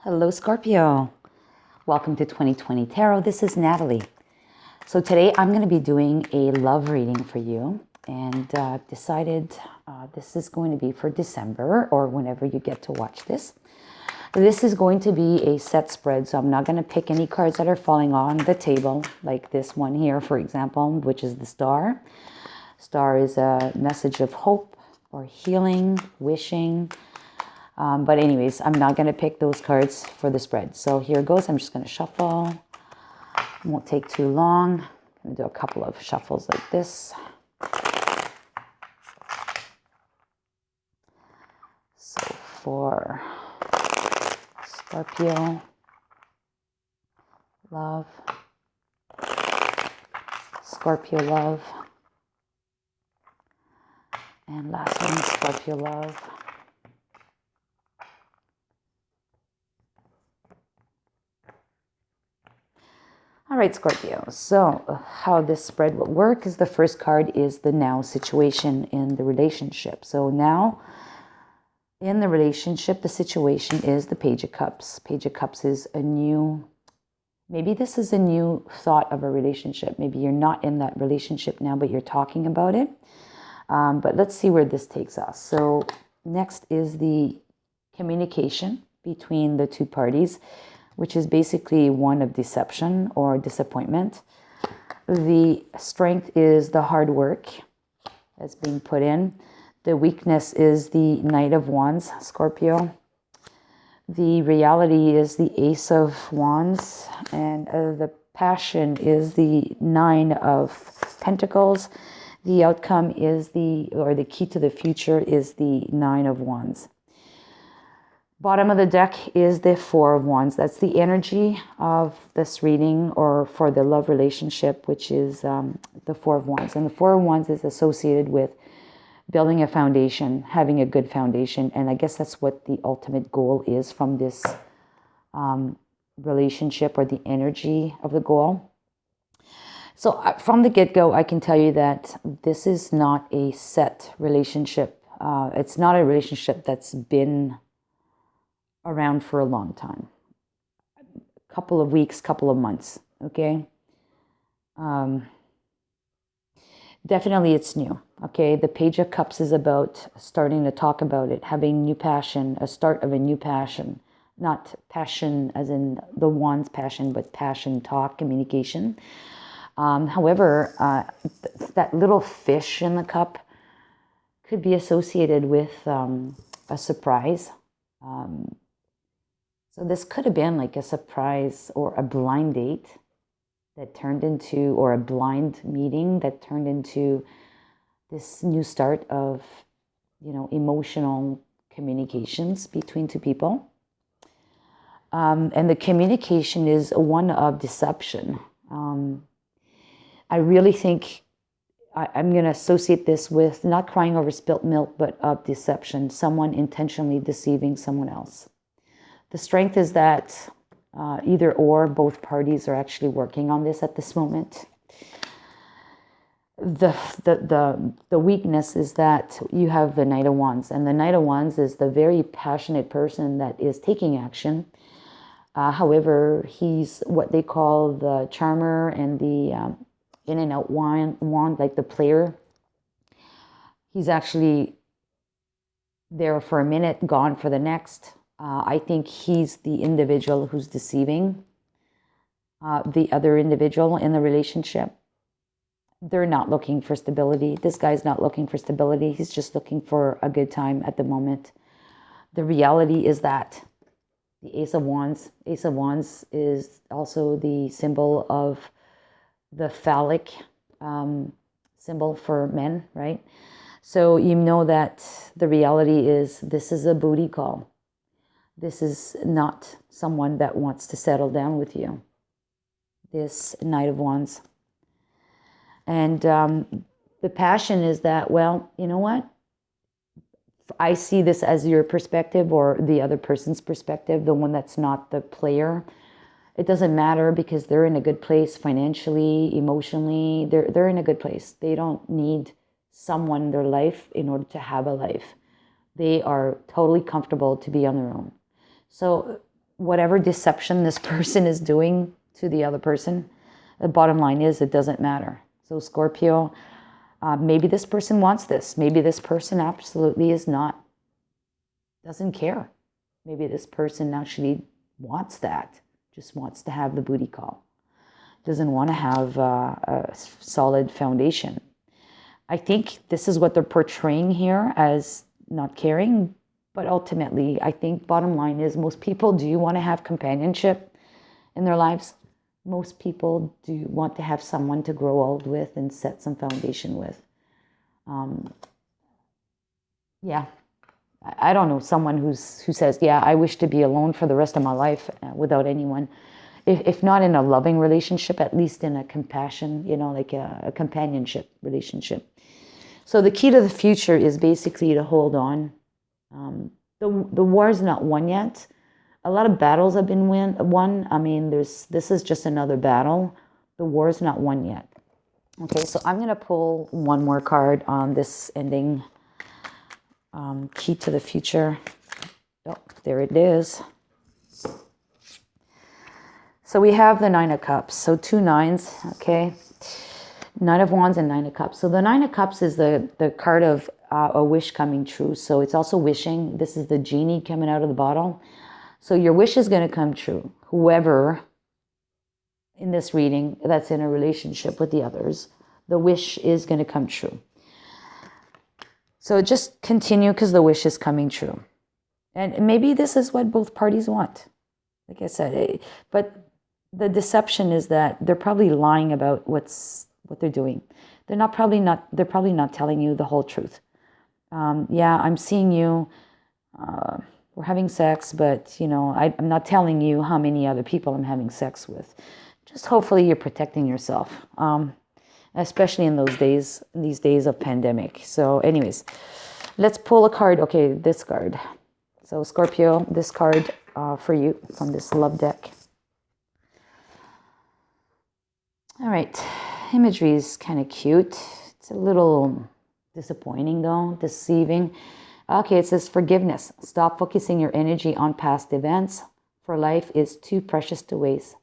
Hello, Scorpio. Welcome to 2020 Tarot. This is Natalie. So today I'm going to be doing a love reading for you, and decided this is going to be for December or whenever you get to watch this. This is going to be a set spread, so I'm not going to pick any cards that are falling on the table, like this one here, for example, which is the Star. Star is a message of hope or healing, wishing. But anyways, I'm not going to pick those cards for the spread. So here goes. I'm just going to shuffle. It won't take too long. I'm going to do a couple of shuffles like this. So for Scorpio, love. Scorpio, love. And last one, Scorpio, love. All right, Scorpio, so how this spread will work is the first card is the now situation in the relationship. So now in the relationship, the situation is the Page of Cups. Page of Cups is a new, maybe this is a new thought of a relationship. Maybe you're not in that relationship now, but you're talking about it. But let's see where this takes us. So next is the communication between the two parties, which is basically one of deception or disappointment. The strength is the hard work that's being put in. The weakness is the Knight of Wands, Scorpio. The reality is the Ace of Wands, and the passion is the Nine of Pentacles. The outcome is the key to the future is the Nine of Wands. Bottom of the deck is the Four of Wands. That's the energy of this reading, or for the love relationship, which is the Four of Wands. And the Four of Wands is associated with building a foundation, having a good foundation. And I guess that's what the ultimate goal is from this relationship, or the energy of the goal. So from the get-go, I can tell you that this is not a set relationship. It's not a relationship that's been around for a long time, couple of weeks, couple of months, okay? Definitely it's new, okay? The Page of Cups is about starting to talk about it, having new passion, a start of a new passion, not passion as in the Wands passion, but passion, talk, communication. However, that little fish in the cup could be associated with a surprise. So this could have been like a surprise or a blind date that turned into, or a blind meeting that turned into this new start of, emotional communications between two people. And the communication is one of deception. I really think I'm going to associate this with not crying over spilt milk, but of deception, someone intentionally deceiving someone else. The strength is that either or, both parties are actually working on this at this moment. The weakness is that you have the Knight of Wands, and the Knight of Wands is the very passionate person that is taking action. However, he's what they call the charmer and the in and out wand, like the player. He's actually there for a minute, gone for the next. I think he's the individual who's deceiving the other individual in the relationship. They're not looking for stability. This guy's not looking for stability. He's just looking for a good time at the moment. The reality is that the Ace of Wands is also the symbol of the phallic symbol for men, right? So you know that the reality is this is a booty call. This is not someone that wants to settle down with you, this Knight of Wands. And the passion is that, well, you know what? I see this as your perspective, or the other person's perspective, the one that's not the player. It doesn't matter, because they're in a good place financially, emotionally. They're in a good place. They don't need someone in their life in order to have a life. They are totally comfortable to be on their own. So whatever deception this person is doing to the other person, the bottom line is it doesn't matter. So Scorpio, maybe this person wants this. Maybe this person absolutely doesn't care. Maybe this person actually wants that, just wants to have the booty call. Doesn't want to have a solid foundation. I think this is what they're portraying here as not caring, but ultimately, I think bottom line is most people do want to have companionship in their lives. Most people do want to have someone to grow old with and set some foundation with. Yeah, I don't know, someone who says, yeah, I wish to be alone for the rest of my life without anyone. If not in a loving relationship, at least in a compassion, like a companionship relationship. So the key to the future is basically to hold on. The war is not won yet. A lot of battles have been won. I mean, this is just another battle. The war is not won yet. Okay, so I'm going to pull one more card on this ending. Key to the future. Oh, there it is. So we have the Nine of Cups. So 2 nines, okay? Nine of Wands and Nine of Cups. So the Nine of Cups is the card of a wish coming true. So it's also wishing. This is the genie coming out of the bottle. So your wish is going to come true. Whoever in this reading that's in a relationship with the others, the wish is going to come true. So just continue because the wish is coming true. And maybe this is what both parties want. Like I said, but the deception is that they're probably lying about what they're doing. They're probably not telling you the whole truth. Yeah, I'm seeing you. We're having sex, but I'm not telling you how many other people I'm having sex with. Just hopefully you're protecting yourself, especially in these days of pandemic. So, anyways, let's pull a card. Okay, this card. So Scorpio, this card for you from this love deck. All right, imagery is kind of cute. It's a little disappointing though, deceiving. Okay, it says forgiveness. Stop focusing your energy on past events, for life is too precious to waste.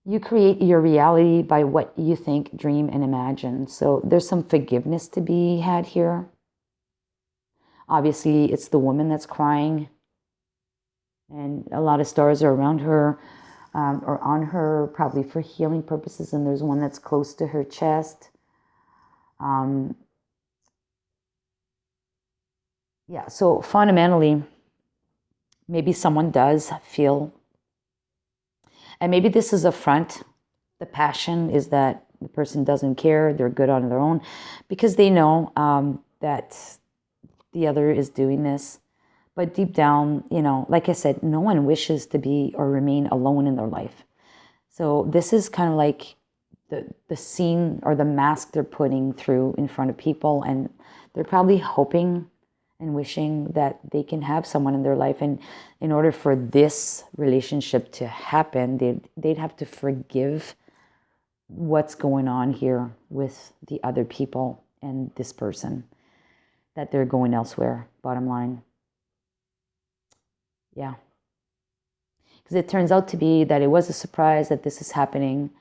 You create your reality by what you think, dream, and imagine. So there's some forgiveness to be had here. Obviously, it's the woman that's crying, and a lot of stars are around her or on her, probably for healing purposes, and there's one that's close to her chest. Yeah, so fundamentally, maybe someone does feel, and maybe this is a front. The passion is that the person doesn't care, they're good on their own, because they know that the other is doing this. But deep down, like I said, no one wishes to be or remain alone in their life. So this is kind of like the scene or the mask they're putting through in front of people, and they're probably hoping and wishing that they can have someone in their life. And in order for this relationship to happen, they'd have to forgive what's going on here with the other people and this person, that they're going elsewhere, bottom line. Yeah. Because it turns out to be that it was a surprise that this is happening,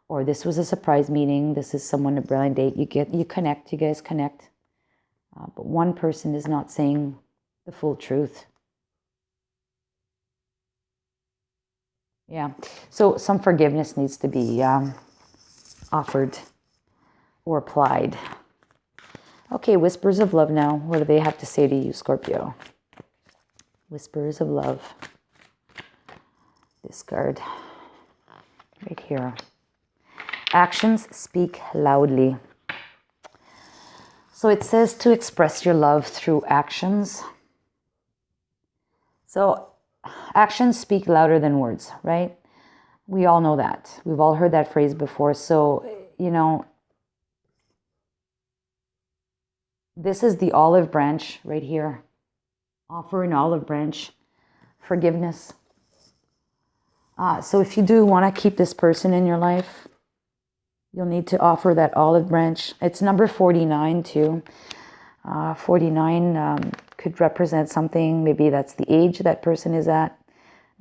or this was a surprise meeting. This is someone to blind date. You guys connect. But one person is not saying the full truth. Yeah. So some forgiveness needs to be offered or applied. Okay, whispers of love now. What do they have to say to you, Scorpio? Whispers of love. This card right here. Actions speak loudly. So it says to express your love through actions. So actions speak louder than words, right? We all know that. We've all heard that phrase before. So, this is the olive branch right here. Offer an olive branch. Forgiveness. So if you do want to keep this person in your life, you'll need to offer that olive branch. It's number 49 too. 49 could represent something. Maybe that's the age that person is at.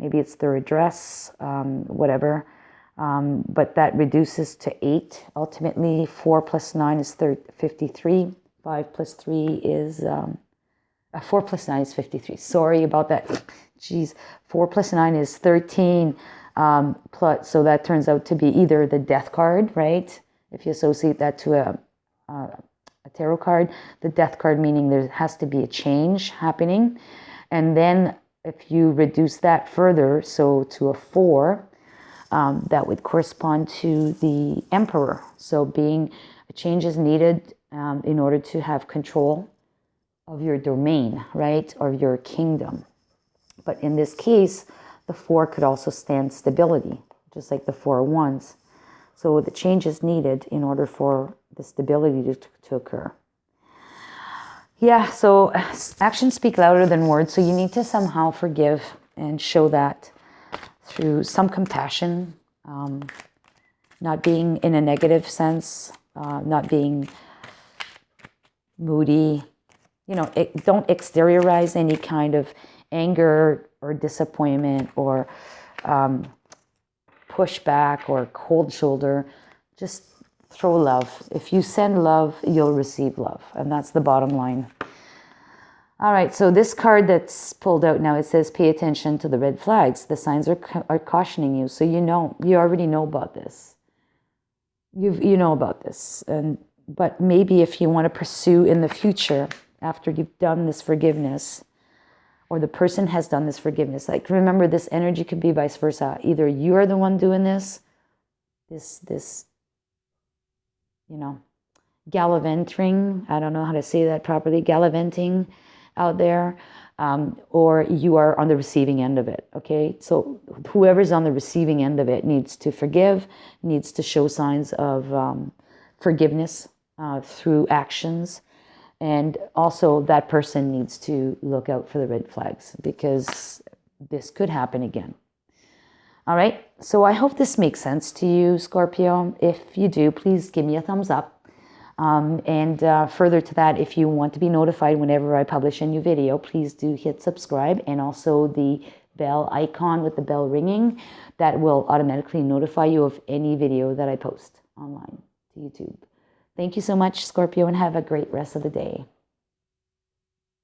maybe it's their address, whatever. But that reduces to 8. Ultimately, 4 plus 9 is 53. 5 plus 3 is... 4 plus 9 is 53. Sorry about that. Jeez. 4 plus 9 is 13. So that turns out to be either the death card, right? If you associate that to a tarot card, the death card meaning there has to be a change happening. And then if you reduce that further, so to a 4, that would correspond to the Emperor. So being a change is needed in order to have control of your domain, right, or your kingdom. But in this case, the 4 could also stand stability, just like the 4 of Wands. So the change is needed in order for the stability to occur. Yeah, so actions speak louder than words. So you need to somehow forgive and show that through some compassion, not being in a negative sense, not being moody. You know, don't exteriorize any kind of anger or disappointment or pushback or cold shoulder. Just throw love. If you send love, you'll receive love. And that's the bottom line. All right, so this card that's pulled out now, it says, pay attention to the red flags. The signs are cautioning you. So you already know about this. You know about this. But maybe if you want to pursue in the future, after you've done this forgiveness, or the person has done this forgiveness, like remember, this energy could be vice versa. Either you're the one doing this, gallivanting, I don't know how to say that properly, gallivanting out there, or you are on the receiving end of it, okay? So whoever's on the receiving end of it needs to forgive, needs to show signs of forgiveness through actions. And also that person needs to look out for the red flags because this could happen again. All right, so I hope this makes sense to you, Scorpio. If you do, please give me a thumbs up. And further to that, if you want to be notified whenever I publish a new video, please do hit subscribe, and also the bell icon with the bell ringing. That will automatically notify you of any video that I post online to YouTube. Thank you so much, Scorpio, and have a great rest of the day.